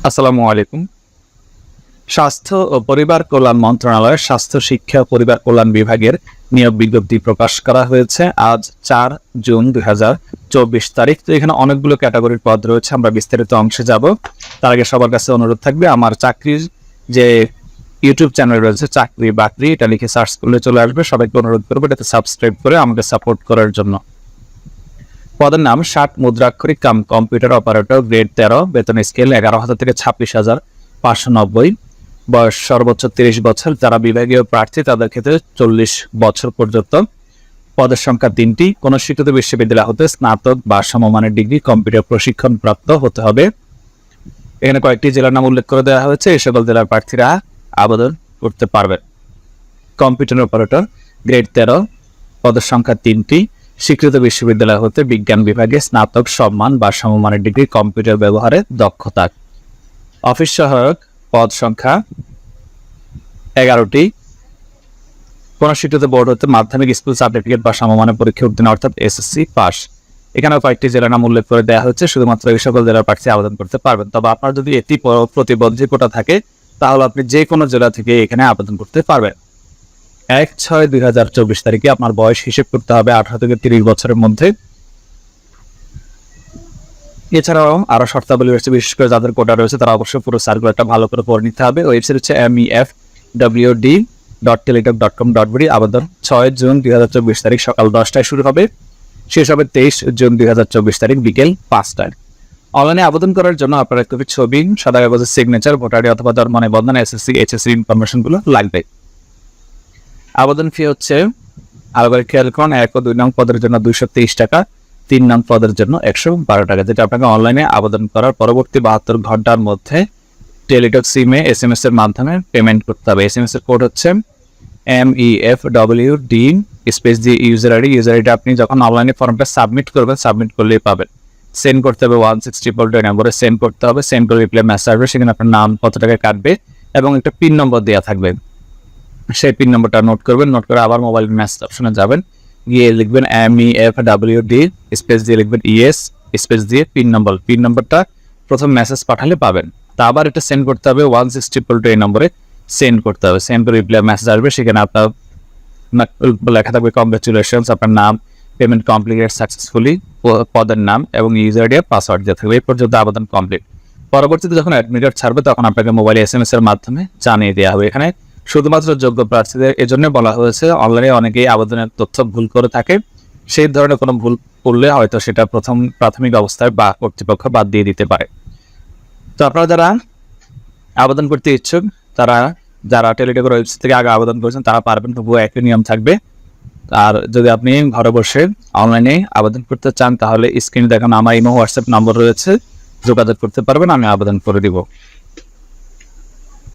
আসসালামু আলাইকুম। স্বাস্থ্য ও পরিবার কল্যাণ মন্ত্রণালয়ের স্বাস্থ্য শিক্ষা ও পরিবার কল্যাণ বিভাগের নিয়োগ বিজ্ঞপ্তি প্রকাশ করা হয়েছে আজ 4 জুন 2024 তারিখ। তো এখানে অনেকগুলো ক্যাটাগরির পদ রয়েছে, আমরা বিস্তারিত অংশে যাব। তার আগে সবার কাছে অনুরোধ থাকবে, আমার চাকরির যে ইউটিউব চ্যানেল রয়েছে চাকরি বাকরি, এটা লিখে সার্চ করলে চলে আসবে। সবাইকে অনুরোধ করবো এটাতে সাবস্ক্রাইব করে আমাকে সাপোর্ট করার জন্য। পদের নাম 60 মুদ্রাক্ষরিক কাম কম্পিউটার অপারেটর, গ্রেড 13, বেতন স্কেল 11,000 থেকে 26,590, বয়স সর্বোচ্চ 30 বছর। যারা বিভাগীয় প্রার্থী তাদের ক্ষেত্রে 40 বছর পর্যন্ত। পদের সংখ্যা 3টি। কোন স্বীকৃত বিশ্ববিদ্যালয় হতে স্নাতক বা সমমানের ডিগ্রি কম্পিউটার প্রশিক্ষণ প্রাপ্ত হতে হবে। এখানে কয়েকটি জেলার নাম উল্লেখ করে দেওয়া হয়েছে, এই সকল জেলার প্রার্থীরা আবেদন করতে পারবেন। কম্পিউটার অপারেটর, গ্রেড 13, পদের সংখ্যা 3টি। স্বীকৃত বিশ্ববিদ্যালয় হতে বিজ্ঞান বিভাগে স্নাতক সম্মান বা সমমানের ডিগ্রি কম্পিউটার ব্যবহারে দক্ষতা। অফিস সহায়ক, পদ সংখ্যা 11টি। কোন স্বীকৃত বোর্ড হতে মাধ্যমিক স্কুল সার্টিফিকেট বা সমমানের পরীক্ষা উত্তীর্ণ অর্থাৎ এসএসসি পাস। এখানেও কয়েকটি জেলার নাম উল্লেখ করে দেওয়া হচ্ছে, শুধুমাত্র এই সকল জেলার প্রার্থী আবেদন করতে পারবেন। তবে আপনার যদি এটি প্রতিবন্ধী কোটা থাকে তাহলে আপনি যে কোনো জেলা থেকে এখানে আবেদন করতে পারবেন। 1/6/2024 তারিখে আপনার বয়স হিসেব করতে হবে 18 থেকে 30 বছরের মধ্যে। এছাড়াও আরো শর্তাবলী রয়েছে, বিশেষ করে যাদের কোটা রয়েছে তারা অবশ্যই পুরো সার্কুলারটা ভালো করে পড়ে নিতে হবে। ওয়েবসাইট হচ্ছে mefwd.teletalk.com.bd। আবেদন 6 জুন 2024 তারিখ সকাল 10টায় শুরু হবে, শেষ হবে 23 জুন 2024 তারিখ বিকেল 5টায়। অনলাইনে আবেদন করার জন্য আপনার একটা ছবি, সাদা কাগজের সিগনেচার, ভোটার আইডি অথবা জন্ম নিবন্ধন, এসএসসি এইচএসসি ইনফরমেশনগুলো লাগবে। আবেদন ফি হচ্ছে, আবার খেয়াল করুন, 1 ও 2 নং পদের জন্য 223 টাকা, 3 নং পদের জন্য 112 টাকা, যেটা আপনাকে অনলাইনে আবেদন করার পরবর্তী 72 ঘন্টার মধ্যে টেলিটক সিমে এসএমএস এর মাধ্যমে পেমেন্ট করতে হবে। এসএমএস এর কোড হচ্ছে MEFWD স্পেস দিয়ে ইউজার আইডি আপনি যখন অনলাইনে ফর্মটা সাবমিট করবেন, সাবমিট করলেই পাবেন। সেন্ড করতে হবে 160 নম্বরে সেন্ড করতে হবে। সেন্ড করে রিপ্লাই মেসেজ আসবে, সেখানে আপনার নাম কত টাকা কাটবে এবং একটা পিন নম্বর দেওয়া থাকবে। সেই পিন নম্বরটা নোট করবেন, নোট করে আবার মোবাইল মেসেজ অপশনে যাবেন, গিয়ে লিখবেন MEFWD স্পেস দিয়ে লিখবেন ইএস স্পেস দিয়ে পিন নম্বরটা প্রথম মেসেজ পাঠালে পাবেন। তা আবার এটা সেন্ড করতে হবে 160 এই নম্বরে সেন্ড করতে হবে। সেন্ড করে রিপ্লাই মেসেজ আসবে, সেখানে আপনার লেখা থাকবে কংগ্রেচুলেশনস, আপনার নাম, পেমেন্ট কমপ্লিটেড সাকসেসফুলি, পদের নাম এবং ইউজার আইডি পাসওয়ার্ড দেওয়া থাকবে। এই পর্যন্ত আবেদন কমপ্লিট। পরবর্তীতে যখন অ্যাডমিট কার্ড ছাড়বে তখন আপনাকে মোবাইলে এসএমএস এর মাধ্যমে জানিয়ে দেওয়া হবে। এখানে শুধুমাত্র যোগ্য প্রার্থীদের এজন্য বলা হয়েছে, অনলাইনে অনেকেই আবেদনের তথ্য ভুল করে থাকে। সেই ধরনের কোনো ভুল করলে হয়তো সেটা প্রাথমিক অবস্থায় বা কর্তৃপক্ষ বাদ দিয়ে দিতে পারে। তো আপনারা যারা আবেদন করতে ইচ্ছুক, যারা টেলিটকের ওয়েবসাইট থেকে আগে আবেদন করেছেন তারা পারবেন, তবুও একই নিয়ম থাকবে। আর যদি আপনি ঘরে বসে অনলাইনে আবেদন করতে চান তাহলে স্ক্রিনে দেখানো আমার ইমো হোয়াটসঅ্যাপ নম্বর রয়েছে, যোগাযোগ করতে পারবেন, আমি আবেদন করে দিব।